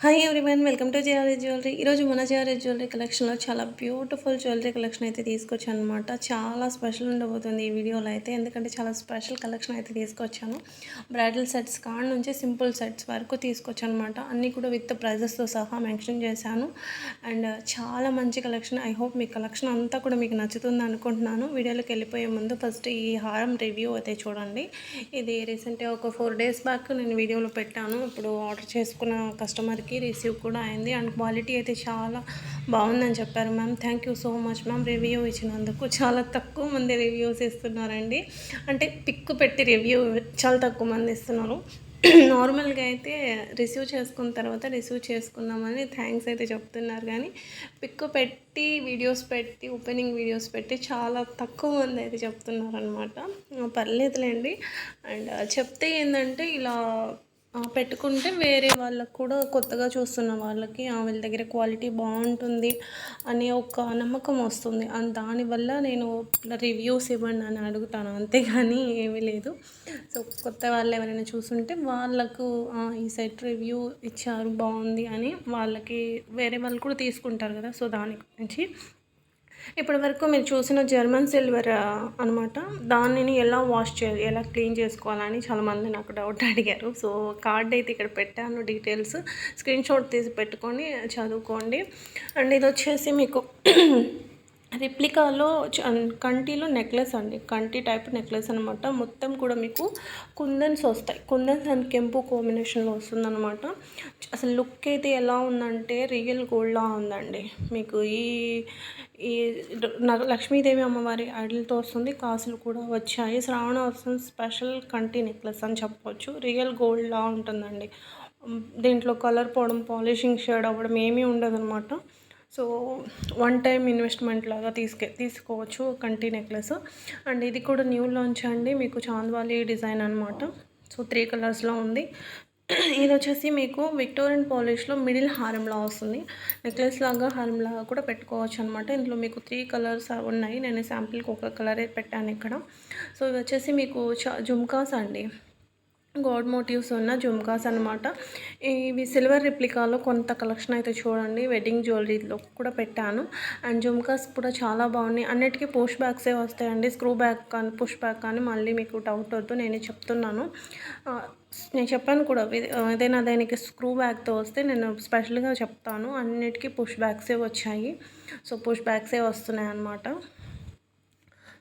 Hi everyone, welcome to JRA jewellery. ఈరోజు మన జేఆర్ఏ jewellery కలెక్షన్లో చాలా బ్యూటిఫుల్ జ్యువెలరీ కలెక్షన్ అయితే తీసుకొచ్చాను అనమాట. చాలా స్పెషల్ ఉండబోతుంది ఈ వీడియోలో అయితే, ఎందుకంటే చాలా స్పెషల్ కలెక్షన్ అయితే తీసుకొచ్చాను. బ్రైడల్ సెట్స్ కాడ నుంచి సింపుల్ సెట్స్ వరకు తీసుకొచ్చాను అనమాట. అన్నీ కూడా విత్ ప్రైజెస్తో సహా మెన్షన్ చేశాను. అండ్ చాలా మంచి collection. I hope me collection అంతా కూడా మీకు నచ్చుతుంది అనుకుంటున్నాను. వీడియోలోకి వెళ్ళిపోయే ముందు ఫస్ట్ ఈ హారం రివ్యూ అయితే చూడండి. ఇది రీసెంట్గా ఒక 4 days బ్యాక్ నేను వీడియోలో పెట్టాను. ఇప్పుడు ఆర్డర్ చేసుకున్న కస్టమర్కి రిసీవ్ కూడా అయింది. అండ్ క్వాలిటీ అయితే చాలా బాగుందని చెప్పారు ma'am. Thank you so much ma'am review ఇచ్చినందుకు. చాలా తక్కువ మంది రివ్యూస్ ఇస్తున్నారండి, అంటే పిక్ పెట్టి రివ్యూ చాలా తక్కువ మంది ఇస్తున్నారు. నార్మల్గా అయితే రిసీవ్ చేసుకున్నామని థ్యాంక్స్ అయితే చెప్తున్నారు, కానీ పిక్ పెట్టి వీడియోస్ పెట్టి ఓపెనింగ్ వీడియోస్ పెట్టి చాలా తక్కువ మంది అయితే చెప్తున్నారు అనమాట. పర్లేదులేండి. అండ్ చెప్తే ఏంటంటే ఇలా పెట్టుకుంటే వేరే వాళ్ళకు కూడా, కొత్తగా చూస్తున్న వాళ్ళకి వీళ్ళ దగ్గర క్వాలిటీ బాగుంటుంది అనే ఒక నమ్మకం వస్తుంది. అండ్ దానివల్ల నేను రివ్యూస్ ఇవ్వండి అని అడుగుతాను, అంతేగాని ఏమీ లేదు. సో కొత్త వాళ్ళు ఎవరైనా చూస్తుంటే వాళ్ళకు ఈ సెట్ రివ్యూ ఇచ్చారు బాగుంది అని వాళ్ళకి వేరే వాళ్ళు కూడా తీసుకుంటారు కదా. సో దాని గురించి ఇప్పటి వరకు మీరు చూసిన జర్మన్ సిల్వర్ అనమాట. దానిని ఎలా వాష్ చేయాలి, ఎలా క్లీన్ చేసుకోవాలని చాలామంది నాకు డౌట్ అడిగారు. సో కార్డ్ అయితే ఇక్కడ పెట్టాను, డీటెయిల్స్ స్క్రీన్ షాట్ తీసి పెట్టుకొని చదువుకోండి. అండ్ ఇది వచ్చేసి మీకు రిప్లికాలో కంటిలో నెక్లెస్ అండి, కంటి టైప్ నెక్లెస్ అనమాట. మొత్తం కూడా మీకు కుందన్స్ వస్తాయి. కుందన్స్ అండ్ కెంపు కాంబినేషన్లో వస్తుందన్నమాట. అసలు లుక్ అయితే ఎలా ఉందంటే రియల్ గోల్డ్లా ఉందండి. మీకు ఈ ఈ లక్ష్మీదేవి అమ్మవారి ఐడల్తో వస్తుంది. కాసులు కూడా వచ్చాయి. శ్రావణ వస్తుంది స్పెషల్ కంటి నెక్లెస్ అని చెప్పవచ్చు. రియల్ గోల్డ్లా ఉంటుందండి. దీంట్లో కలర్ పోవడం, పాలిషింగ్ షేడ్ అవ్వడం ఏమీ ఉండదన్నమాట. సో వన్ టైం ఇన్వెస్ట్మెంట్ లాగా తీసుకోవచ్చు కంటి నెక్లెస్. అండ్ ఇది కూడా న్యూ లాంచ్ అండి, మీకు చాంద్వాలి డిజైన్ అనమాట. సో 3 కలర్స్లో ఉంది. ఇది వచ్చేసి మీకు విక్టోరియన్ పాలిష్లో మిడిల్ హారంలా వస్తుంది. నెక్లెస్ లాగా హారం లాగా కూడా పెట్టుకోవచ్చు అనమాట. ఇందులో మీకు 3 కలర్స్ ఉన్నాయి. నేను శాంపిల్కి ఒక కలరే పెట్టాను ఇక్కడ. సో ఇవి వచ్చేసి మీకు జుమ్కాస్ అండి, గాడ్ మోటివ్స్ ఉన్న జుమ్కాస్ అనమాట. ఇవి సిల్వర్ రిప్లికాలో కొంత కలెక్షన్ అయితే చూడండి, వెడ్డింగ్ జ్యువెలరీలో కూడా పెట్టాను. అండ్ జుమ్కాస్ కూడా చాలా బాగున్నాయి. అన్నిటికీ పుష్ బ్యాక్సే వస్తాయండి, స్క్రూ బ్యాక్ కానీ పుష్ బ్యాక్ కానీ మళ్ళీ మీకు డౌట్ వద్దు, నేను చెప్తున్నాను. నేను చెప్పాను కూడా, ఏదైనా దానికి స్క్రూ బ్యాక్తో వస్తే నేను స్పెషల్గా చెప్తాను. అన్నిటికీ పుష్ బ్యాక్సే వచ్చాయి. సో పుష్ బ్యాక్సే వస్తున్నాయి అన్నమాట.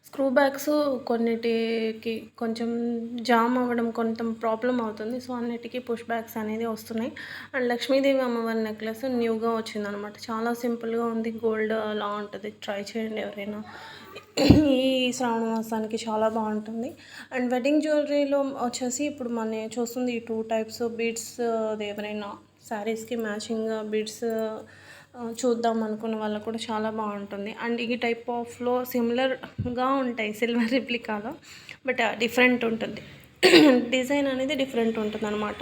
స్క్రూ బ్యాగ్స్ కొన్నిటికి కొంచెం జామ్ అవ్వడం కొంచెం ప్రాబ్లం అవుతుంది. సో అన్నిటికీ పుష్ బ్యాగ్స్ అనేది వస్తున్నాయి. అండ్ లక్ష్మీదేవి అమ్మవారి నెక్లెస్ న్యూగా వచ్చిందనమాట. చాలా సింపుల్గా ఉంది, గోల్డ్ లా ఉంటుంది. ట్రై చేయండి ఎవరైనా, ఈ శ్రావణ మాసానికి చాలా బాగుంటుంది. అండ్ వెడ్డింగ్ జ్యువెలరీలో వచ్చేసి ఇప్పుడు మనం చూస్తుంది ఈ 2 టైప్స్ బీడ్స్. ఎవరైనా శారీస్కి మ్యాచింగ్ బీడ్స్ చూద్దాం అనుకున్న వాళ్ళకు కూడా చాలా బాగుంటుంది. అండ్ ఈ టైప్ ఆఫ్లో సిమిలర్గా ఉంటాయి సిల్వర్ రిప్లికాలో, బట్ డిఫరెంట్ ఉంటుంది. డిజైన్ అనేది డిఫరెంట్ ఉంటుంది అనమాట.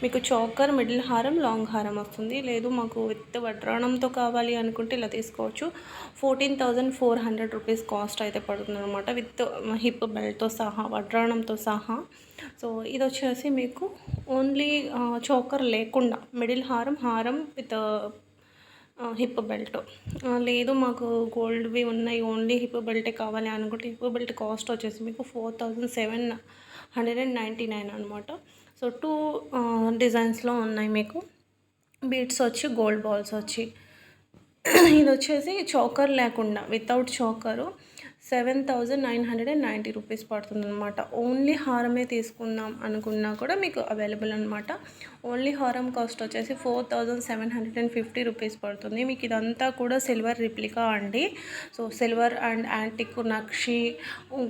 మీకు చోకర్, మిడిల్ హారం, లాంగ్ హారం వస్తుంది. లేదు మాకు విత్ వడ్రాణంతో కావాలి అనుకుంటే ఇలా తీసుకోవచ్చు. 14,400 రూపీస్ కాస్ట్ అయితే పడుతుంది అనమాట, విత్ హిప్ బెల్ట్తో సహా, వడ్రాణంతో సహా. సో ఇది వచ్చేసి మీకు ఓన్లీ చోకర్ లేకుండా మిడిల్ హారం విత్ హిప్ బెల్ట్. లేదు మాకు గోల్డ్వి ఉన్నాయి, ఓన్లీ హిప్ బెల్టే కావాలి అనుకుంటే హిప్ బెల్ట్ కాస్ట్ వచ్చేసి మీకు 4,799 అనమాట. సో 2 డిజైన్స్లో ఉన్నాయి మీకు. బీడ్స్ వచ్చి గోల్డ్ బాల్స్ వచ్చి, ఇది వచ్చేసి చోకర్ లేకుండా వితౌట్ చోకరు 7,990 రూపీస్ పడుతుంది అనమాట. ఓన్లీ హారమే తీసుకుందాం అనుకున్నా కూడా మీకు అవైలబుల్ అనమాట. ఓన్లీ హారం కాస్ట్ వచ్చేసి 4,750 రూపీస్ పడుతుంది. మీకు ఇదంతా కూడా సిల్వర్ రిప్లికా అండి. So silver and antique, nakshi,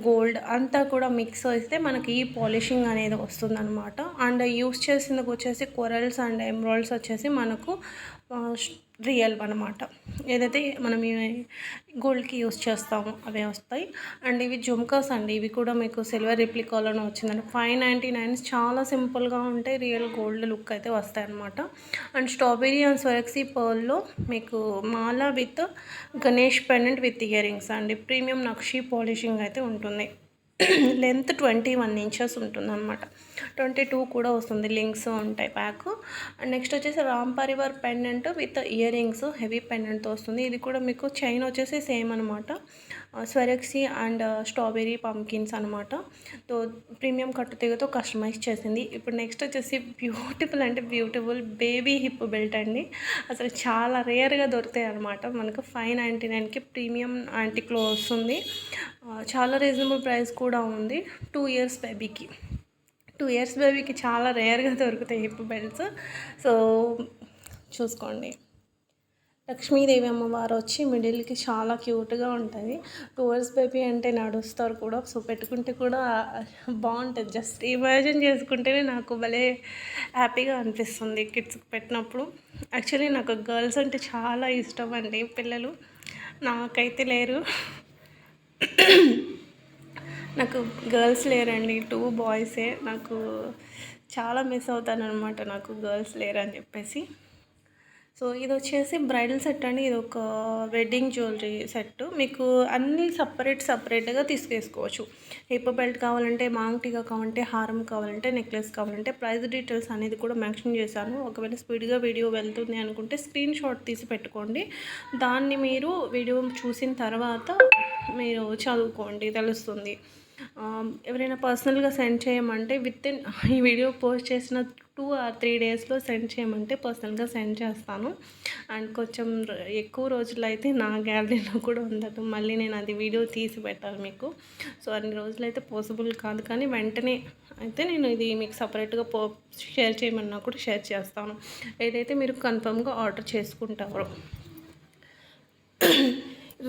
gold అంతా కూడా మిక్స్ అయితే మనకి ఈ పాలిషింగ్ అనేది వస్తుందన్నమాట. అండ్ యూస్ చేసినది వచ్చేసి కొరల్స్ అండ్ ఎమరాల్డ్స్ వచ్చేసి మనకు రియల్ అనమాట. ఏదైతే మనం గోల్డ్కి యూస్ చేస్తామో అవే వస్తాయి. అండ్ ఇవి జుమ్కాస్ అండి, ఇవి కూడా మీకు సిల్వర్ రిప్లికాలోనే వచ్చిందండి. 599 చాలా సింపుల్గా ఉంటాయి, రియల్ గోల్డ్ లుక్ అయితే వస్తాయి అనమాట. అండ్ స్ట్రాబెరీ అండ్ స్వరక్సీ పర్ల్లో మీకు మాల with Ganesh pendant with earrings అండి. ప్రీమియం నక్షి పాలిషింగ్ అయితే ఉంటుంది. లెంత్ 21 ఇంచెస్ ఉంటుంది అనమాట. 22 కూడా వస్తుంది. లింక్స్ ఉంటాయి ప్యాకు. అండ్ నెక్స్ట్ వచ్చేసి Ram Parivar pendant with earrings heavy పెండెంట్తో వస్తుంది. ఇది కూడా మీకు చైన్ వచ్చేసి సేమ్ అనమాట. స్వరక్సీ అండ్ స్ట్రాబెర్రీ పంకిన్స్ అనమాట. తో ప్రీమియం కట్టుతీగతో కస్టమైజ్ చేసింది. ఇప్పుడు నెక్స్ట్ వచ్చేసి బ్యూటిఫుల్ అంటే బ్యూటిఫుల్ బేబీ హిప్ బెల్ట్ అండి. అసలు చాలా రేర్గా దొరుకుతాయి అనమాట. మనకు 599కి ప్రీమియం యాంటిక్లో వస్తుంది. చాలా రీజనబుల్ ప్రైస్ కూడా ఉంది. 2 ఇయర్స్ బేబీకి. 2 ఇయర్స్ బేబీకి చాలా రేర్గా దొరుకుతాయి హిప్ బెల్ట్స్. సో చూసుకోండి. లక్ష్మీదేవి అమ్మవారు వచ్చి మిడిల్కి చాలా క్యూట్గా ఉంటుంది. 2 ఇయర్స్ బేబీ అంటే నడుస్తారు కూడా. సో పెట్టుకుంటే కూడా బాగుంటుంది. జస్ట్ ఇమాజిన్ చేసుకుంటేనే నాకు భలే హ్యాపీగా అనిపిస్తుంది కిడ్స్కి పెట్టినప్పుడు. యాక్చువల్లీ నాకు గర్ల్స్ అంటే చాలా ఇష్టం అండి పిల్లలు. నాకైతే లేరు. నాకు గర్ల్స్ లేరండి, 2 బాయ్సే. నాకు చాలా మిస్ అవుతాను అనమాట నాకు గర్ల్స్ లేరని చెప్పేసి. సో ఇది వచ్చేసి బ్రైడల్ సెట్ అండి. ఇది ఒక వెడ్డింగ్ జ్యువెలరీ సెట్. మీకు అన్నీ సపరేట్గా తీసుకేసుకోవచ్చు. హిప్ బెల్ట్ కావాలంటే, మాంగ్టీగా కావాలంటే, హారం కావాలంటే, నెక్లెస్ కావాలంటే, ప్రైస్ డీటెయిల్స్ అనేది కూడా మెన్షన్ చేశాను. ఒకవేళ స్పీడ్గా వీడియో వెళ్తుంది అనుకుంటే స్క్రీన్ షాట్ తీసి పెట్టుకోండి. దాన్ని మీరు వీడియో చూసిన తర్వాత మీరు చదువుకోండి, తెలుస్తుంది. ఎవరైనా పర్సనల్గా సెండ్ చేయమంటే వితిన్ ఈ వీడియో పోస్ట్ చేసిన 2 or 3 డేస్లో సెండ్ చేయమంటే పర్సనల్గా సెండ్ చేస్తాను. అండ్ కొంచెం ఎక్కువ రోజులు అయితే నా గ్యాలరీలో కూడా ఉండదు. మళ్ళీ నేను అది వీడియో తీసి పెట్టాలి మీకు. సో అన్ని రోజులైతే పాసిబుల్ కాదు, కానీ వెంటనే అయితే నేను ఇది మీకు సపరేట్గా షేర్ చేయమన్నా కూడా షేర్ చేస్తాను, ఏదైతే మీరు కన్ఫర్మ్గా ఆర్డర్ చేసుకుంటారో.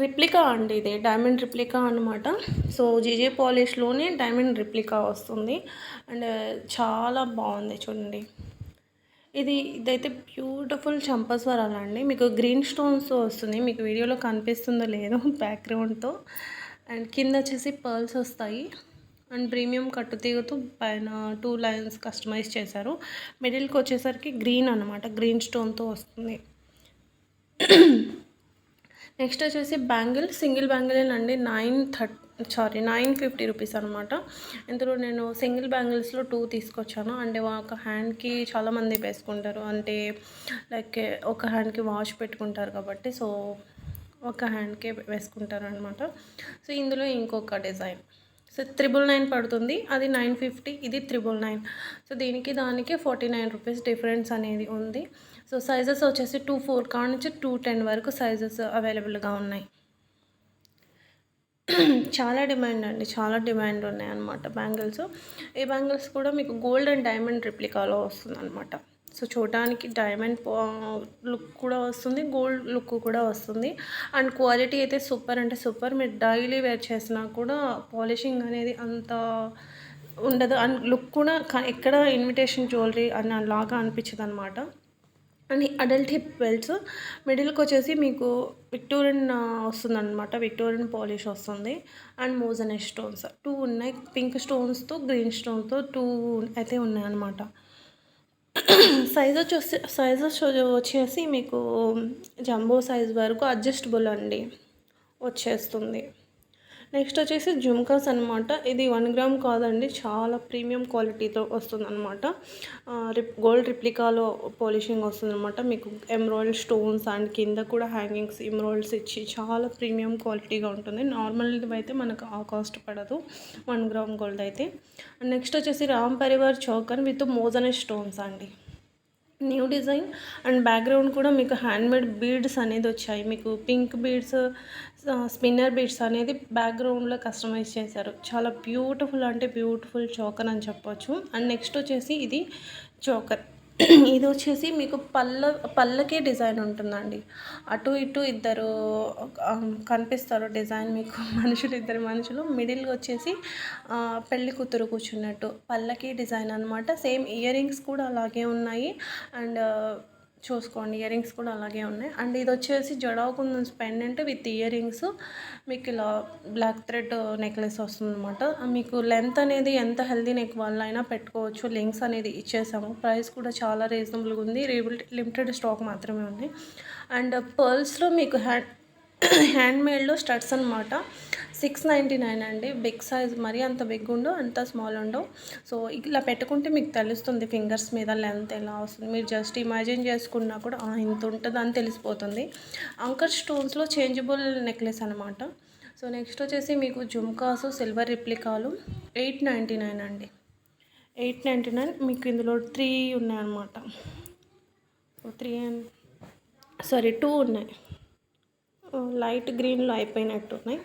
రిప్లికా అండి, ఇది డైమండ్ రిప్లికా అనమాట. సో జీజే పాలిష్లోనే డైమండ్ రిప్లికా వస్తుంది. అండ్ చాలా బాగుంది చూడండి. ఇదైతే బ్యూటిఫుల్ చంపస్వరాలు అండి. మీకు గ్రీన్ స్టోన్స్ వస్తుంది. మీకు వీడియోలో కనిపిస్తుందో లేదో బ్యాక్గ్రౌండ్తో. అండ్ కింద వచ్చేసి పర్ల్స్ వస్తాయి. అండ్ ప్రీమియం కట్టుతీగతో పైన 2 లైన్స్ కస్టమైజ్ చేశారు. మిడిల్కి వచ్చేసరికి గ్రీన్ అనమాట, గ్రీన్ స్టోన్తో వస్తుంది. నెక్స్ట్ వచ్చేసి బ్యాంగిల్, సింగిల్ బ్యాంగిలేనండి. 950 రూపీస్ అనమాట. ఇందులో నేను సింగిల్ బ్యాంగిల్స్లో 2 తీసుకొచ్చాను. అంటే ఒక హ్యాండ్కి చాలామంది వేసుకుంటారు, అంటే లైక్ ఒక హ్యాండ్కి వాచ్ పెట్టుకుంటారు కాబట్టి, సో ఒక హ్యాండ్కే వేసుకుంటారు అనమాట. సో ఇందులో ఇంకొక డిజైన్. సో 999 పడుతుంది, అది 950, ఇది 999. సో దీనికి దానికి 49 రూపీస్ డిఫరెన్స్ అనేది ఉంది. సో సైజెస్ వచ్చేసి 24 కాడ నుంచి 210 వరకు సైజెస్ అవైలబుల్గా ఉన్నాయి. చాలా డిమాండ్ అండి, చాలా డిమాండ్ ఉన్నాయి అన్నమాట బ్యాంగిల్స్. ఈ బ్యాంగిల్స్ కూడా మీకు గోల్డ్ అండ్ డైమండ్ రిప్లికాలో వస్తుంది అనమాట. సో చూడడానికి డైమండ్ లుక్ కూడా వస్తుంది, గోల్డ్ లుక్ కూడా వస్తుంది. అండ్ క్వాలిటీ అయితే సూపర్ అంటే సూపర్. మీరు డైలీ వేర్ చేసినా కూడా పాలిషింగ్ అనేది అంత ఉండదు. అండ్ లుక్ కూడా ఎక్కడ ఇన్విటేషన్ జ్యువెలరీ అని లాగా అనిపించదు అనమాట. అండ్ అడల్ట్ హిప్ బెల్ట్స్ మిడిల్కి వచ్చేసి మీకు విక్టోరియన్ వస్తుందన్నమాట. విక్టోరియన్ పాలిష్ వస్తుంది. అండ్ మోజనైట్ స్టోన్స్ 2 ఉన్నాయి. పింక్ స్టోన్స్తో గ్రీన్ స్టోన్తో 2 అయితే ఉన్నాయన్నమాట. సైజెస్ వచ్చేసి మీకు జంబో సైజ్ వరకు అడ్జస్టబుల్ అండి వచ్చేస్తుంది. నెక్స్ట్ వచ్చేసి జుమ్కాస్ అనమాట. ఇది 1 గ్రామ్ కాదండి, చాలా ప్రీమియం క్వాలిటీతో వస్తుందన్నమాట. గోల్డ్ రిప్లికాలో పాలిషింగ్ వస్తుందన్నమాట. మీకు ఎమరాల్డ్ స్టోన్స్ అండ్ కింద కూడా హ్యాంగింగ్స్ ఎమరాల్డ్స్ ఇచ్చి చాలా ప్రీమియం క్వాలిటీగా ఉంటుంది. నార్మల్ది అయితే మనకు ఆ కాస్ట్ పడదు 1 గ్రామ్ గోల్డ్ అయితే. నెక్స్ట్ వచ్చేసి రామ్ పరివార్ చౌకన్ విత్ మోజనైట్ స్టోన్స్ అండి. న్యూ డిజైన్ అండ్ బ్యాక్గ్రౌండ్ కూడా మీకు హ్యాండ్మేడ్ బీడ్స్ అనేది వచ్చాయి. మీకు పింక్ బీడ్స్, స్పిన్నర్ బీడ్స్ అనేది బ్యాక్గ్రౌండ్లో కస్టమైజ్ చేశారు. చాలా బ్యూటిఫుల్ అంటే బ్యూటిఫుల్ చోకర్ అని చెప్పొచ్చు. అండ్ నెక్స్ట్ వచ్చేసి ఇది చోకర్. ఇది వచ్చేసి మీకు పళ్ళకే డిజైన్ ఉంటుందండి. అటు ఇటు ఇద్దరు కనిపిస్తారు డిజైన్ మీకు, ఇద్దరు మనుషులు. మిడిల్గా వచ్చేసి పెళ్లి కూతురు కూర్చున్నట్టు పళ్ళకి డిజైన్ అనమాట. సేమ్ ఇయర్ రింగ్స్ కూడా అలాగే ఉన్నాయి. అండ్ చూసుకోండి, ఇయర్ రింగ్స్ కూడా అలాగే ఉన్నాయి. అండ్ ఇది వచ్చేసి జడాకుందన్స్ పెండెంట్ విత్ ఇయర్ రింగ్స్. మీకు ఇలా బ్లాక్ థ్రెడ్ నెక్లెస్ వస్తుంది అనమాట. మీకు లెంత్ అనేది ఎంత హెల్దీ నెక్ వాళ్ళైనా పెట్టుకోవచ్చు. లింక్స్ అనేది ఇచ్చేసాము. ప్రైస్ కూడా చాలా రీజనబుల్గా ఉంది. లిమిటెడ్ స్టాక్ మాత్రమే ఉంది. అండ్ పర్ల్స్లో మీకు హ్యాండ్మేడ్లో స్టడ్స్ అనమాట. 699 అండి. బిగ్ సైజ్, మరీ అంత బిగ్ ఉండవు, అంత స్మాల్ ఉండవు. సో ఇలా పెట్టుకుంటే మీకు తెలుస్తుంది ఫింగర్స్ మీద లెంత్ ఎలా వస్తుంది. మీరు జస్ట్ ఇమాజిన్ చేసుకున్నా కూడా ఇంత ఉంటుందని తెలిసిపోతుంది. అంకర్ స్టోన్స్లో చేంజబుల్ నెక్లెస్ అనమాట. సో నెక్స్ట్ వచ్చేసి మీకు జుమ్కాసు సిల్వర్ రిప్లికాలు 899 అండి. 899. మీకు ఇందులో 3 ఉన్నాయన్నమాట. 2 ఉన్నాయి. లైట్ గ్రీన్లో అయిపోయినట్టున్నాయి.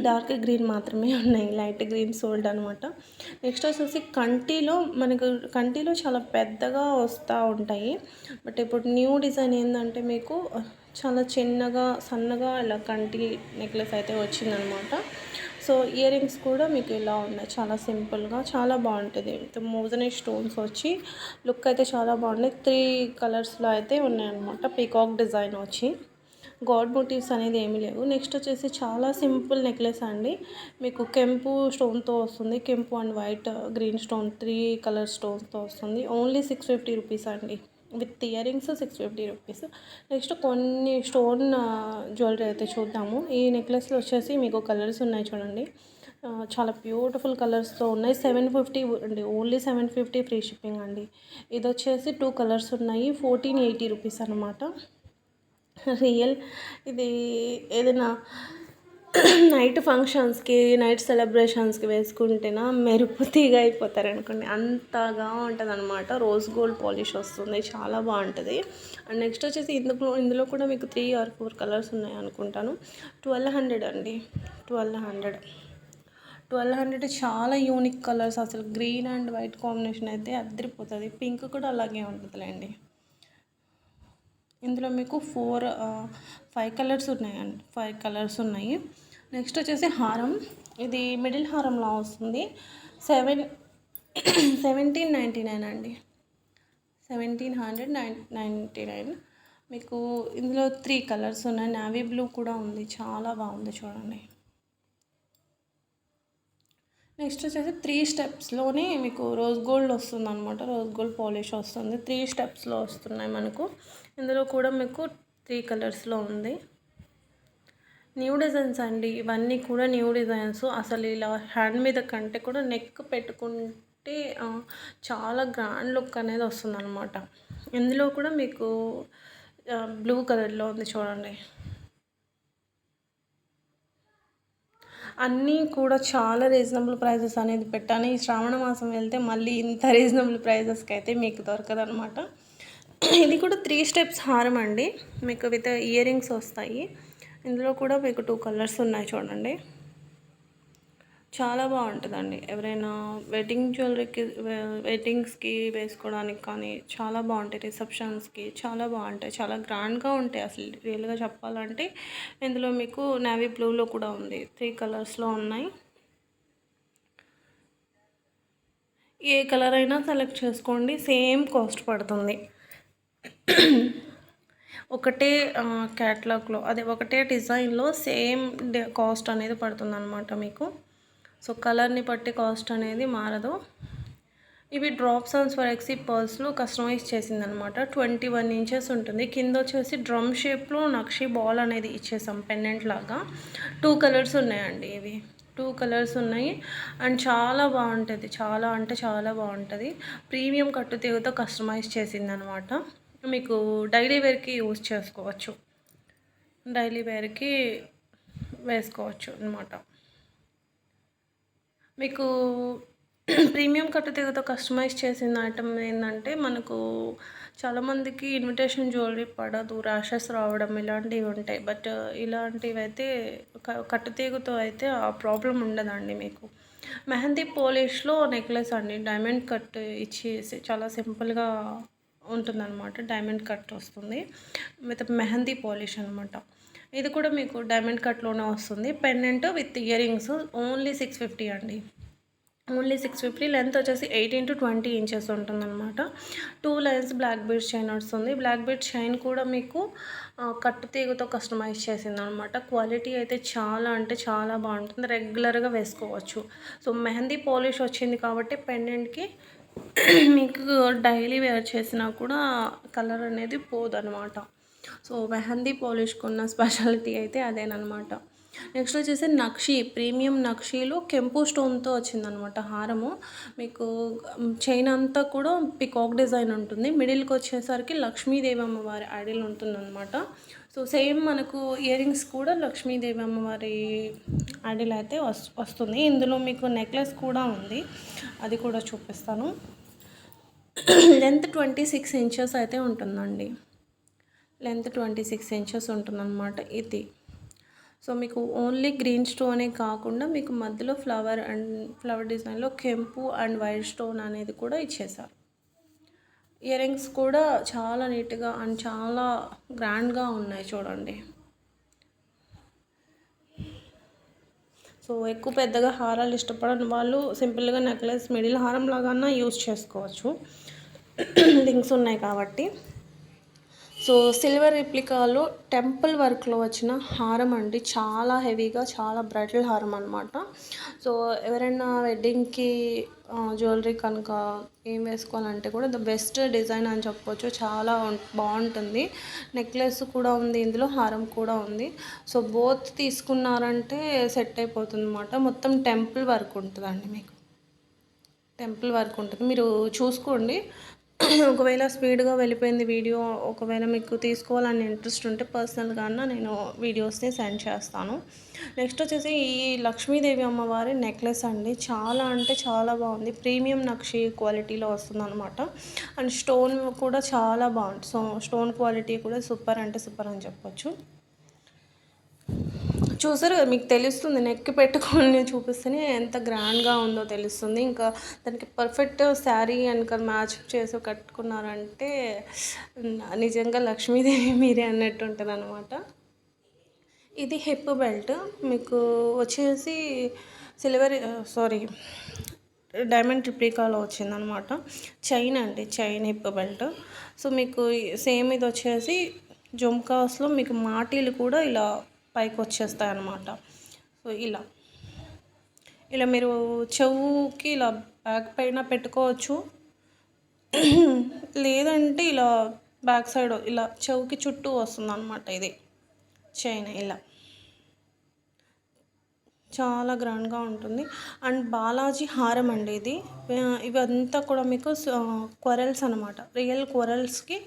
డార్క్ గ్రీన్ మాత్రమే ఉన్నాయి. లైట్ గ్రీన్ సోల్డ్ అనమాట. నెక్స్ట్ వచ్చేసి కంటిలో చాలా పెద్దగా వస్తూ ఉంటాయి. బట్ ఇప్పుడు న్యూ డిజైన్ ఏంటంటే మీకు చాలా చిన్నగా సన్నగా ఇలా కంటి నెక్లెస్ అయితే వచ్చిందనమాట. సో ఇయర్ రింగ్స్ కూడా మీకు ఇలా ఉన్నాయి, చాలా సింపుల్గా, చాలా బాగుంటుంది. మోజనీ స్టోన్స్ వచ్చి లుక్ అయితే చాలా బాగున్నాయి. 3 కలర్స్లో అయితే ఉన్నాయన్నమాట. పీకాక్ డిజైన్ వచ్చి గాడ్ మోటివ్స్ అనేది ఏమీ లేవు. నెక్స్ట్ వచ్చేసి చాలా సింపుల్ నెక్లెస్ అండి. మీకు కెంపు స్టోన్తో వస్తుంది. కెంపు and white green stone 3 colour స్టోన్స్తో వస్తుంది. ఓన్లీ 650 రూపీస్ అండి. With earrings 650 rupees. Next కొన్ని స్టోన్ జ్యువెలరీ అయితే చూద్దాము. ఈ నెక్లెస్లో వచ్చేసి మీకు కలర్స్ ఉన్నాయి చూడండి. చాలా బ్యూటిఫుల్ కలర్స్తో ఉన్నాయి. 750 అండి. ఓన్లీ 750 ఫ్రీ షిప్పింగ్ అండి. ఇది వచ్చేసి 2 కలర్స్ ఉన్నాయి. 1480 రూపీస్ అనమాట. రియల్ ఇది ఏదైనా నైట్ ఫంక్షన్స్కి, నైట్ సెలబ్రేషన్స్కి వేసుకుంటేనా మెరుపు తీగ అయిపోతారు అనుకోండి, అంతగా ఉంటుంది అనమాట. రోజ్ గోల్డ్ పాలిష్ వస్తుంది, చాలా బాగుంటుంది. అండ్ నెక్స్ట్ వచ్చేసి ఇందులో కూడా మీకు 3 or 4 కలర్స్ ఉన్నాయి అనుకుంటాను. 1200 అండి. 1200 చాలా యూనిక్ కలర్స్. అసలు గ్రీన్ అండ్ వైట్ కాంబినేషన్ అయితే అదిరిపోతుంది. పింక్ కూడా అలాగే ఉంటుందిలేండి. ఇందులో మీకు 5 కలర్స్ ఉన్నాయండి. 5 కలర్స్ ఉన్నాయి. నెక్స్ట్ వచ్చేసి హారం. ఇది మిడిల్ హారంలా వస్తుంది. 1799 అండి. 1799. మీకు ఇందులో 3 కలర్స్ ఉన్నాయి. నావీ బ్లూ కూడా ఉంది, చాలా బాగుంది చూడండి. నెక్స్ట్ వచ్చేసి 3 స్టెప్స్లోనే మీకు రోజ్ గోల్డ్ వస్తుంది అనమాట. రోజ్ గోల్డ్ పాలిష్ వస్తుంది. 3 స్టెప్స్లో వస్తున్నాయి మనకు. ఇందులో కూడా మీకు 3 కలర్స్లో ఉంది. న్యూ డిజైన్స్ అండి ఇవన్నీ కూడా. New designs. అసలు ఇలా హ్యాండ్ మీద కంటే కూడా నెక్ పెట్టుకుంటే చాలా గ్రాండ్ లుక్ అనేది వస్తుంది అనమాట. ఇందులో కూడా మీకు బ్లూ కలర్లో ఉంది చూడండి. అన్నీ కూడా చాలా రీజనబుల్ ప్రైజెస్ అనేది పెట్టాను. ఈ శ్రావణ మాసం వెళ్తే మళ్ళీ ఇంత రీజనబుల్ ప్రైజెస్కి అయితే మీకు దొరకదనమాట. ఇది కూడా 3 స్టెప్స్ హారం అండి. మీకు విత్ ఇయర్ రింగ్స్ వస్తాయి. ఇందులో కూడా మీకు 2 కలర్స్ ఉన్నాయి చూడండి. చాలా బాగుంటుందండి. ఎవరైనా వెడ్డింగ్స్కి వేసుకోవడానికి కానీ చాలా బాగుంటాయి. రిసెప్షన్స్కి చాలా బాగుంటాయి. చాలా గ్రాండ్గా ఉంటాయి అసలు రియల్గా చెప్పాలంటే. ఇందులో మీకు నేవీ బ్లూలో కూడా ఉంది. 3 కలర్స్లో ఉన్నాయి. ఏ కలర్ అయినా సెలెక్ట్ చేసుకోండి, సేమ్ కాస్ట్ పడుతుంది. ఒకటే క్యాటలాగ్లో ఒకటే డిజైన్లో సేమ్ కాస్ట్ అనేది పడుతుంది అనమాట మీకు. సో కలర్ని బట్టి కాస్ట్ అనేది మారదు. ఇవి డ్రాప్స్ అండ్ స్వరెక్సీ పర్ల్స్లో కస్టమైజ్ చేసిందనమాట. 21 ఇంచెస్ ఉంటుంది. కింద వచ్చేసి డ్రమ్ షేప్లో నక్షి బాల్ అనేది ఇచ్చేసాం పెండెంట్ లాగా. 2 కలర్స్ ఉన్నాయండి. ఇవి 2 కలర్స్ ఉన్నాయి. అండ్ చాలా బాగుంటుంది. చాలా అంటే చాలా బాగుంటుంది. ప్రీమియం కట్టుతీగతో కస్టమైజ్ చేసిందనమాట. మీకు డైలీ వేర్కి యూజ్ చేసుకోవచ్చు. డైలీ వేర్కి వేసుకోవచ్చు అనమాట. మీకు ప్రీమియం కట్టుతీగతో కస్టమైజ్ చేసిన ఐటమ్ ఏంటంటే మనకు చాలామందికి ఇన్విటేషన్ జ్యువెలరీ పడదు, ర్యాషెస్ రావడం ఇలాంటివి ఉంటాయి. బట్ ఇలాంటివి అయితే కట్టుతీగతో అయితే ఆ ప్రాబ్లం ఉండదండి మీకు. మెహందీ పాలిష్లో నెక్లెస్ అండి. డైమండ్ కట్ ఇచ్చేసి చాలా సింపుల్గా ఉంటుందన్నమాట. డైమండ్ కట్ వస్తుంది విత్ మెహందీ పాలిష్ అనమాట. ఇది కూడా మీకు డైమండ్ కట్లోనే వస్తుంది. Pendant with ear rings only 650 అండి. ఓన్లీ 650. లెంత్ వచ్చేసి 18 to 20 ఇంచెస్ ఉంటుందన్నమాట. 2 లైన్స్ బ్లాక్ బీడ్స్ చైన్ వస్తుంది. బ్లాక్ బీడ్ చైన్ కూడా మీకు కట్టు తీగతో కస్టమైజ్ చేసిందనమాట. క్వాలిటీ అయితే చాలా అంటే చాలా బాగుంటుంది. రెగ్యులర్గా వేసుకోవచ్చు. సో మెహందీ పాలిష్ వచ్చింది కాబట్టి పెండెంట్కి మీకు డైలీ వేర్ చేసినా కూడా కలర్ అనేది పోదనమాట. సో మెహందీ పాలిష్కున్న స్పెషాలిటీ అయితే అదేనమాట. నెక్స్ట్ వచ్చేసి నక్షి, ప్రీమియం నక్షిలో కెంపు స్టోన్తో వచ్చిందనమాట హారము. మీకు చైన్ అంతా కూడా పికాక్ డిజైన్ ఉంటుంది. మిడిల్కి వచ్చేసరికి లక్ష్మీదేవి అమ్మవారి ఐడిల్ ఉంటుందన్నమాట. సో సేమ్ మనకు ఇయర్ రింగ్స్ కూడా లక్ష్మీదేవి అమ్మవారి ఐడిల్ అయితే వస్తుంది. ఇందులో మీకు నెక్లెస్ కూడా ఉంది, అది కూడా చూపిస్తాను. లెంత్ 26 ఇంచెస్ అయితే ఉంటుందండి. లెంత్ 26 ఇంచెస్ ఉంటుందన్నమాట ఇది. సో మీకు ఓన్లీ గ్రీన్ స్టోనే కాకుండా మీకు మధ్యలో ఫ్లవర్ డిజైన్లో కెంపు అండ్ వైట్ స్టోన్ అనేది కూడా ఇచ్చేసారు. ఇయర్ రింగ్స్ కూడా చాలా నీట్గా అండ్ చాలా గ్రాండ్గా ఉన్నాయి చూడండి. సో ఎక్కువ పెద్దగా హారాలు ఇష్టపడని వాళ్ళు సింపుల్గా నెక్లెస్ మిడిల్ హారం లాగా యూజ్ చేసుకోవచ్చు, రింగ్స్ ఉన్నాయి కాబట్టి. సో సిల్వర్ రిప్లికాలో టెంపుల్ వర్క్లో వచ్చిన హారం అండి, చాలా హెవీగా, చాలా బ్రైడల్ హారం అనమాట. సో ఎవరైనా వెడ్డింగ్కి జ్యువెలరీ కనుక ఏం వేసుకోవాలంటే కూడా ద బెస్ట్ డిజైన్ అని చెప్పొచ్చు. చాలా బాగుంటుంది. నెక్లెస్ కూడా ఉంది ఇందులో, హారం కూడా ఉంది. సో బోత్ తీసుకున్నారంటే సెట్ అయిపోతుంది అనమాట. మొత్తం టెంపుల్ వర్క్ ఉంటుందండి, మీకు టెంపుల్ వర్క్ ఉంటుంది. మీరు చూసుకోండి. ఒకవేళ స్పీడ్గా వెళ్ళిపోయింది వీడియో, ఒకవేళ మీకు తీసుకోవాలని ఇంట్రెస్ట్ ఉంటే పర్సనల్గా నేను వీడియోస్ని సెండ్ చేస్తాను. నెక్స్ట్ వచ్చేసి ఈ లక్ష్మీదేవి అమ్మవారి నెక్లెస్ అండి, చాలా అంటే చాలా బాగుంది. ప్రీమియం నక్షి క్వాలిటీలో వస్తుంది అనమాట. అండ్ స్టోన్ కూడా చాలా బాగుంది. సో స్టోన్ క్వాలిటీ కూడా సూపర్ అంటే సూపర్ అని చెప్పొచ్చు. చూసారు కదా, మీకు తెలుస్తుంది. నెక్ పెట్టుకొని చూపిస్తేనే ఎంత గ్రాండ్గా ఉందో తెలుస్తుంది. ఇంకా దానికి పర్ఫెక్ట్ శారీ కనుక మ్యాచ్ చేసి కట్టుకున్నారంటే నిజంగా లక్ష్మీదేవి మీరే అన్నట్టు ఉంటుంది అనమాట. ఇది హిప్ బెల్ట్ మీకు వచ్చేసి డైమండ్ రిప్లికాలో వచ్చిందనమాట. చైన్ అండి, చైన్ హిప్ బెల్ట్. సో మీకు సేమ్ ఇది వచ్చేసి జుమ్కాస్లో మీకు మాటీలు కూడా ఇలా పైకి వచ్చేస్తాయి అన్నమాట. సో ఇలా మీరు చెవుకి ఇలా బ్యాక్ పైన పెట్టుకోవచ్చు, లేదంటే ఇలా బ్యాక్ సైడ్ ఇలా చెవుకి చుట్టూ వస్తుంది అనమాట. ఇది చైన్ ఇలా చాలా గ్రాండ్గా ఉంటుంది. అండ్ బాలాజీ హారం అండి ఇది. ఇవంతా కూడా మీకు కొరల్స్ అనమాట, రియల్ కొరల్స్కి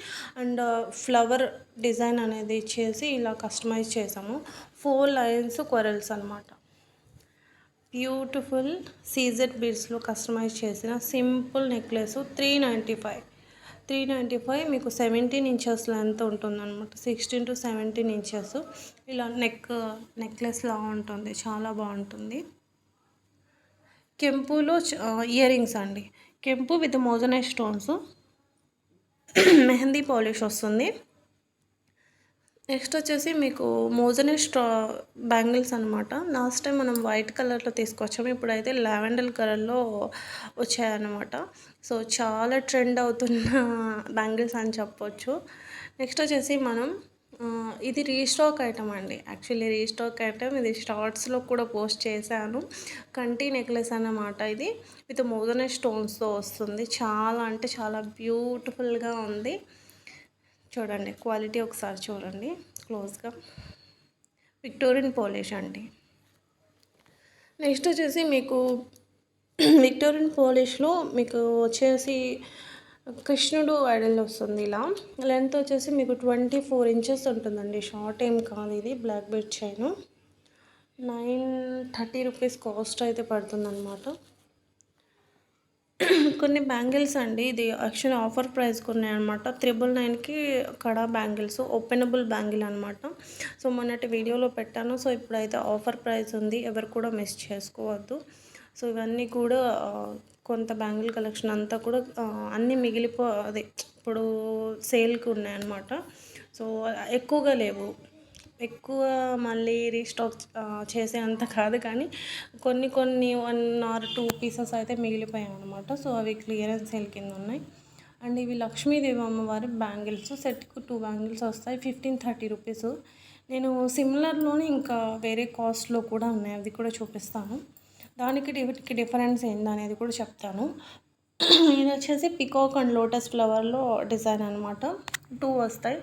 అండ్ ఫ్లవర్ డిజైన్ అనేది ఇచ్చేసి ఇలా కస్టమైజ్ చేసాము. 4 లైన్స్ కొరల్స్ అనమాట. బ్యూటిఫుల్ సీజెడ్ బీడ్స్లో కస్టమైజ్ చేసిన సింపుల్ నెక్లెస్. 395 మీకు 17 ఇంచెస్ లెంత్ ఉంటుందన్నమాట. 16 to 17 ఇంచెస్ ఇలా నెక్లెస్ లాగా ఉంటుంది, చాలా బాగుంటుంది. కెంపులో ఇయర్ రింగ్స్ అండి, కెంపు with moissanite stones, mehndi polish వస్తుంది. నెక్స్ట్ వచ్చేసి మీకు మోజనైట్ బ్యాంగిల్స్ అనమాట. లాస్ట్ టైం మనం వైట్ కలర్లో తీసుకొచ్చాము, ఇప్పుడైతే లావెండర్ కలర్లో వచ్చాయన్నమాట. సో చాలా ట్రెండ్ అవుతున్న బ్యాంగిల్స్ అని చెప్పొచ్చు. నెక్స్ట్ వచ్చేసి మనం ఇది రీస్టాక్ ఐటమ్ అండి. యాక్చువల్లీ రీస్టాక్ ఐటమ్ ఇది షార్ట్స్లో కూడా పోస్ట్ చేశాను. కంటి నెక్లెస్ అన్నమాట. ఇది విత్ మోజనైట్ స్టోన్స్తో వస్తుంది. చాలా అంటే చాలా బ్యూటిఫుల్గా ఉంది. చూడండి క్వాలిటీ ఒకసారి చూడండి క్లోజ్గా. విక్టోరియన్ పాలిష్ అండి. నెక్స్ట్ వచ్చేసి మీకు విక్టోరియన్ పాలిష్లో మీకు వచ్చేసి కృష్ణుడు ఐడల్ వస్తుంది. ఇలా లెంత్ వచ్చేసి మీకు 24 ఇంచెస్ ఉంటుందండి. షార్ట్ ఏం కాదు ఇది. Black bed chain 930 rupees cost అయితే పడుతుందన్నమాట. కొన్ని బ్యాంగిల్స్ అండి, ఇది యాక్చువల్లీ ఆఫర్ ప్రైస్కి ఉన్నాయన్నమాట. 999కి కడా బ్యాంగిల్స్, ఓపెనబుల్ బ్యాంగిల్ అనమాట. సో మొన్నటి వీడియోలో పెట్టాను. సో ఇప్పుడైతే ఆఫర్ ప్రైస్ ఉంది, ఎవరు కూడా మిస్ చేసుకోవద్దు. సో ఇవన్నీ కూడా కొంత బ్యాంగిల్ కలెక్షన్ అంతా కూడా అన్నీ అదే ఇప్పుడు సేల్కి ఉన్నాయన్నమాట. సో ఎక్కువగా లేవు, ఎక్కువ మళ్ళీ రీస్టాక్ చేసేంత కాదు, కానీ కొన్ని 1 or 2 పీసెస్ అయితే మిగిలిపోయాయి అనమాట. సో అవి క్లియరెన్స్ సేల్ కింద ఉన్నాయి. అండ్ ఇవి లక్ష్మీదేవి అమ్మవారి బ్యాంగిల్స్. సెట్కు 2 బ్యాంగిల్స్ వస్తాయి. 1530 రూపీస్. నేను సిమిలర్లోనే ఇంకా వేరే కాస్ట్లో కూడా ఉన్నాయి, అవి కూడా చూపిస్తాను. దానికి వీటికి డిఫరెన్స్ ఏందనేది కూడా చెప్తాను. ఇది వచ్చేసి పికాక్ అండ్ లోటస్ ఫ్లవర్లో డిజైన్ అనమాట. 2 వస్తాయి.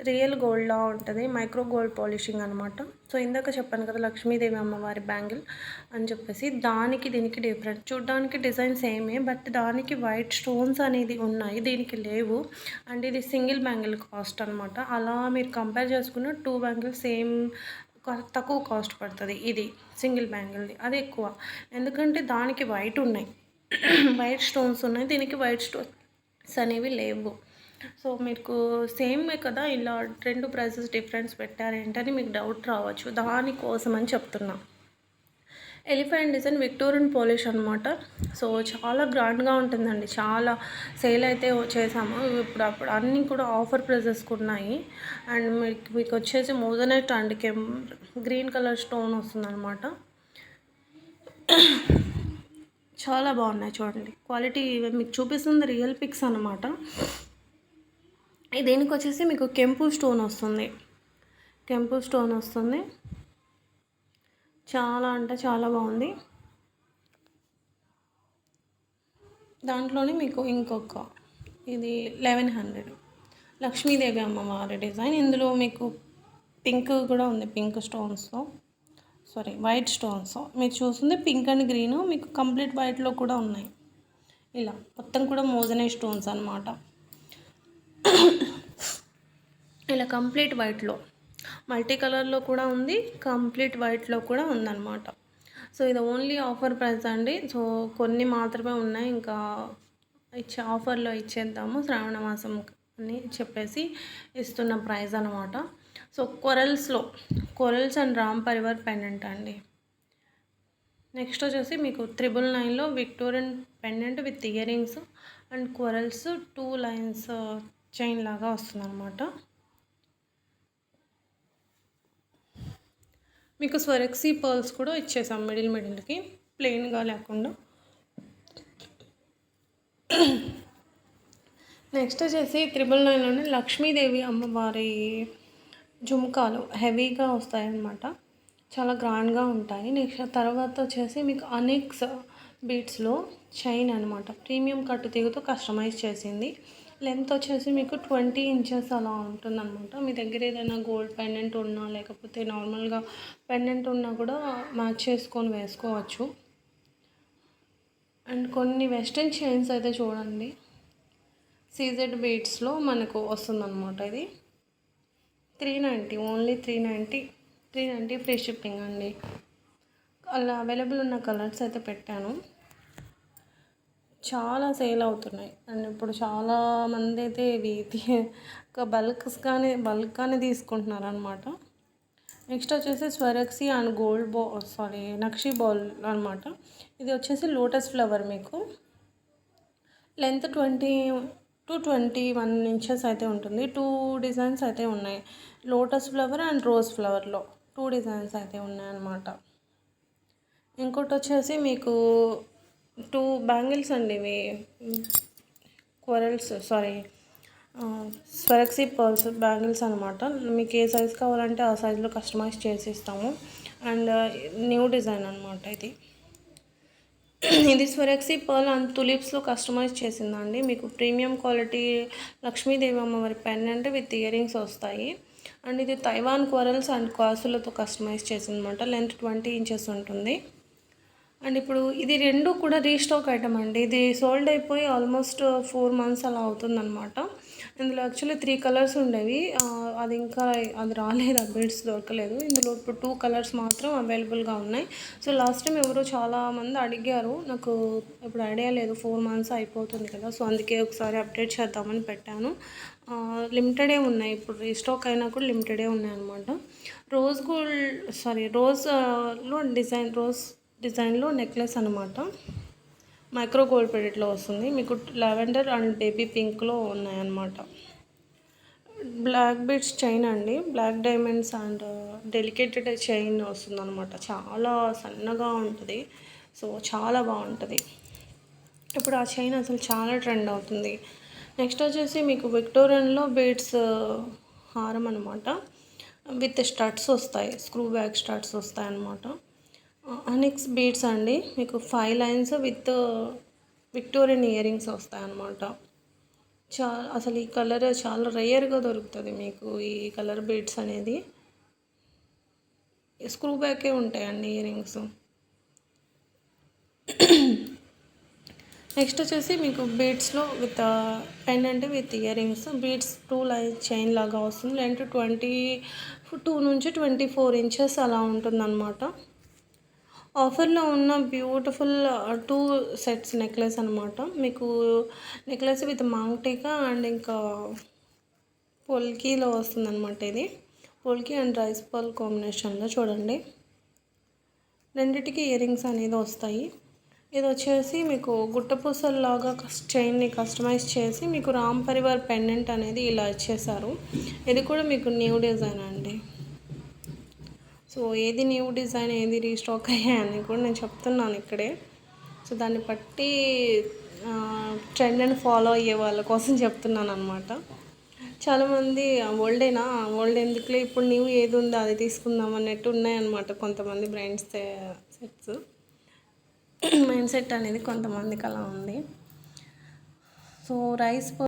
రియల్ గోల్డ్‌లా ఉంటది. మైక్రో గోల్డ్ పాలిషింగ్ అనమాట. సో, ఇందాక చెప్పాను కదా! లక్ష్మీదేవి అమ్మవారి బ్యాంగిల్ అని చెప్పేసి. దానికి దీనికి డిఫరెంట్. చూడ్డానికి డిజైన్ సేమే. బట్ దానికి వైట్ స్టోన్స్ అనేది ఉన్నాయి. దీనికి లేవు. అండ్ ఇది సింగిల్ బ్యాంగిల్ కాస్ట్ అనమాట. అలా మీరు కంపేర్ చేసుకున్న 2 బ్యాంగిల్స్ సేమ్ తక్కువ కాస్ట్ పడతది. ఇది సింగిల్ బ్యాంగిల్‌ది. అది ఎక్కువ. ఎందుకంటే దానికి వైట్ ఉన్నాయి. వైట్ స్టోన్స్ ఉన్నాయి. దీనికి వైట్ స్టోన్స్ అనేవి లేవు. సో, మీకు సేమే కదా! ఇలా 2 ప్రైసెస్ డిఫరెన్స్ పెట్టారేంటని మీకు డౌట్ రావచ్చు. దానికోసమని చెప్తున్నా. ఎలిఫెంట్ డిజైన్ విక్టోరియన్ పాలిష్ అనమాట. సో, చాలా గ్రాండ్‌గా ఉంటుందండి. చాలా సేల్ అయితే చేసాము. అప్పుడు అన్నీ కూడా ఆఫర్ ప్రైసెస్‌కి ఉన్నాయి. అండ్ మీకొచ్చేసి moissanite and green colour stone వస్తుందనమాట. చాలా బాగున్నాయి చూడండి. క్వాలిటీ మీకు చూపిస్తుంది రియల్ పిక్స్ అనమాట. దీనికి వచ్చేసి మీకు కెంపు స్టోన్ వస్తుంది. కెంపు స్టోన్ వస్తుంది. చాలా అంటే చాలా బాగుంది. దాంట్లోనే మీకు ఇంకొక ఇది 1100 లక్ష్మీదేవి అమ్మవారి డిజైన్. ఇందులో మీకు పింక్ కూడా ఉంది. పింక్ స్టోన్స్తో వైట్ స్టోన్స్. మీరు చూస్తుంది పింక్ అండ్ గ్రీను. మీకు కంప్లీట్ వైట్లో కూడా ఉన్నాయి. ఇలా మొత్తం కూడా మోజనే స్టోన్స్ అనమాట. ఇలా కంప్లీట్ వైట్లో మల్టీ కలర్లో కూడా ఉంది. కంప్లీట్ వైట్లో కూడా ఉందన్నమాట. సో, ఇది ఓన్లీ ఆఫర్ ప్రైస్ అండి. సో, కొన్ని మాత్రమే ఉన్నాయి. ఇంకా ఆఫర్లో ఇచ్చేద్దాము శ్రావణ మాసం అని చెప్పేసి ఇస్తున్న ప్రైస్ అనమాట. So, corals and Ram Parivar pendant అండి. నెక్స్ట్ వచ్చేసి మీకు 999లో Victorian pendant with earrings and corals 2 lines chain లాగా వస్తుందన్నమాట. మీకు స్వరక్సీ పర్ల్స్ కూడా ఇచ్చేసాం మిడిల్కి ప్లెయిన్గా లేకుండా. నెక్స్ట్ వచ్చేసి 999లోనే లక్ష్మీదేవి అమ్మవారి జుమ్కాలు హెవీగా వస్తాయన్నమాట. చాలా గ్రాండ్గా ఉంటాయి. నెక్స్ట్ తర్వాత వచ్చేసి మీకు అనిక్స్ బీట్స్లో చైన్ అనమాట. ప్రీమియం కట్టు తీగుతో కస్టమైజ్ చేసింది. లెంత్ వచ్చేసి మీకు 20 ఇంచెస్ అలా ఉంటుందన్నమాట. మీ దగ్గర ఏదైనా గోల్డ్ పెండెంట్ ఉన్నా లేకపోతే నార్మల్గా పెండెంట్ ఉన్నా కూడా మ్యాచ్ చేసుకొని వేసుకోవచ్చు. అండ్ కొన్ని వెస్ట్రన్ చైన్స్ అయితే చూడండి. సీజెడ్ బీట్స్లో మనకు వస్తుందన్నమాట. ఇది 390 ఓన్లీ 390 ఫ్రీ షిప్పింగ్ అండి. అలా అవైలబుల్ ఉన్న కలర్స్ అయితే పెట్టాను. చాలా సేల్ అవుతున్నాయి. అండ్ ఇప్పుడు చాలామంది అయితే ఇవి ఒక బల్క్గానే తీసుకుంటున్నారు అనమాట. నెక్స్ట్ వచ్చేసి స్వరక్సీ అండ్ నక్షి బాల్ అనమాట. ఇది వచ్చేసి లోటస్ ఫ్లవర్. మీకు లెంత్ 20 to 21 ఇంచెస్ అయితే ఉంటుంది. 2 డిజైన్స్ అయితే ఉన్నాయి. లోటస్ ఫ్లవర్ అండ్ రోజ్ ఫ్లవర్లో 2 డిజైన్స్ అయితే ఉన్నాయన్నమాట. ఇంకోటి వచ్చేసి మీకు 2 బ్యాంగిల్స్ అండి. ఇవి స్వరక్సీ పర్ల్స్ బ్యాంగిల్స్ అనమాట. మీకు ఏ సైజ్ కావాలంటే ఆ సైజులో కస్టమైజ్ చేసి ఇస్తాము. అండ్ న్యూ డిజైన్ అనమాట ఇది. ఇది స్వరక్సీ పర్ల్ అండ్ తులిప్స్లో కస్టమైజ్ చేసిందండి. మీకు ప్రీమియం క్వాలిటీ లక్ష్మీదేవి అమ్మవారి పెండెంట్ విత్ ఇయర్ రింగ్స్ వస్తాయి. అండ్ ఇది తైవాన్ కొరల్స్ అండ్ కాసులతో కస్టమైజ్ చేసిందన్నమాట. లెంత్ 20 ఇంచెస్ ఉంటుంది. అండ్ ఇప్పుడు ఇది 2 కూడా రీస్టాక్ ఐటమ్ అండి. ఇది సోల్డ్ అయిపోయి ఆల్మోస్ట్ 4 మంత్స్ అలా అవుతుందన్నమాట. ఇందులో యాక్చువల్లీ 3 కలర్స్ ఉండేవి. అది రాలేదు. ఆ బీడ్స్ దొరకలేదు. ఇందులో ఇప్పుడు 2 కలర్స్ మాత్రం అవైలబుల్గా ఉన్నాయి. సో, లాస్ట్ టైం ఎవరో చాలామంది అడిగారు. నాకు ఇప్పుడు ఐడియా లేదు. 4 మంత్స్ అయిపోతుంది కదా. సో, అందుకే ఒకసారి అప్డేట్ చేద్దామని పెట్టాను. లిమిటెడే ఉన్నాయి. ఇప్పుడు రీస్టాక్ అయినా కూడా లిమిటెడే ఉన్నాయి అనమాట. రోజ్ డిజైన్లో నెక్లెస్ అనమాట. మైక్రో గోల్డ్ ప్లేటెడ్లో వస్తుంది. మీకు లావెండర్ అండ్ బేబీ పింక్లో ఉన్నాయన్నమాట. బ్లాక్ బీడ్స్ చైన్ అండి. బ్లాక్ డైమండ్స్ అండ్ డెలికేటెడ్ చైన్ వస్తుందన్నమాట. చాలా సన్నగా ఉంటుంది. సో, చాలా బాగుంటుంది. ఇప్పుడు ఆ చైన్ అసలు చాలా ట్రెండ్ అవుతుంది. నెక్స్ట్ వచ్చేసి మీకు విక్టోరియన్లో బీడ్స్ హారం అనమాట. విత్ స్టడ్స్ వస్తాయి. స్క్రూ బ్యాక్ స్టడ్స్ వస్తాయి అన్నమాట. అనిక్స్ బీడ్స్ అండి. మీకు 5 lines with Victorian ear rings వస్తాయి అన్నమాట. అసలు ఈ కలర్ చాలా రేర్గా దొరుకుతుంది మీకు, ఈ కలర్ బీడ్స్ అనేది. స్క్రూ బ్యాకే ఉంటాయండి ఇయర్ రింగ్స్. నెక్స్ట్ వచ్చేసి మీకు బీడ్స్లో with pendant with earrings, beads 2 line chain లాగా వస్తుంది. లెంత్ 22 నుంచి 24 ఇంచెస్ అలా ఉంటుందన్నమాట. ఆఫర్లో ఉన్న బ్యూటిఫుల్ 2 సెట్స్ నెక్లెస్ అనమాట. మీకు నెక్లెస్ విత్ మాంగ్టికా అండ్ ఇంకా పొల్కీలో వస్తుందన్నమాట. ఇది పొల్కీ అండ్ రైస్ పర్ల్ కాంబినేషన్లో చూడండి. రెండిటికి ఇయర్ రింగ్స్ అనేది వస్తాయి. ఇది వచ్చేసి మీకు గుట్టపూసల్లాగా చైన్ని కస్టమైజ్ చేసి మీకు రామ్ పరివార్ పెండెంట్ అనేది ఇలా ఇచ్చేసారు. ఇది కూడా మీకు న్యూ డిజైన్ అండి. సో ఏది న్యూ డిజైన్, ఏది రీస్టాక్ అయ్యాయని కూడా నేను చెప్తున్నాను ఇక్కడే. సో దాన్ని బట్టి ట్రెండ్ని ఫాలో అయ్యే వాళ్ళ కోసం చెప్తున్నాను అనమాట. చాలామంది ఓల్డేనా, ఓల్డ్ ఎందుకులే, ఇప్పుడు న్యూ ఏది ఉందో అది తీసుకుందాం అన్నట్టు ఉన్నాయన్నమాట కొంతమంది బ్రాండ్స్ సెట్స్. మైండ్ సెట్ అనేది కొంతమందికి అలా ఉంది. So rice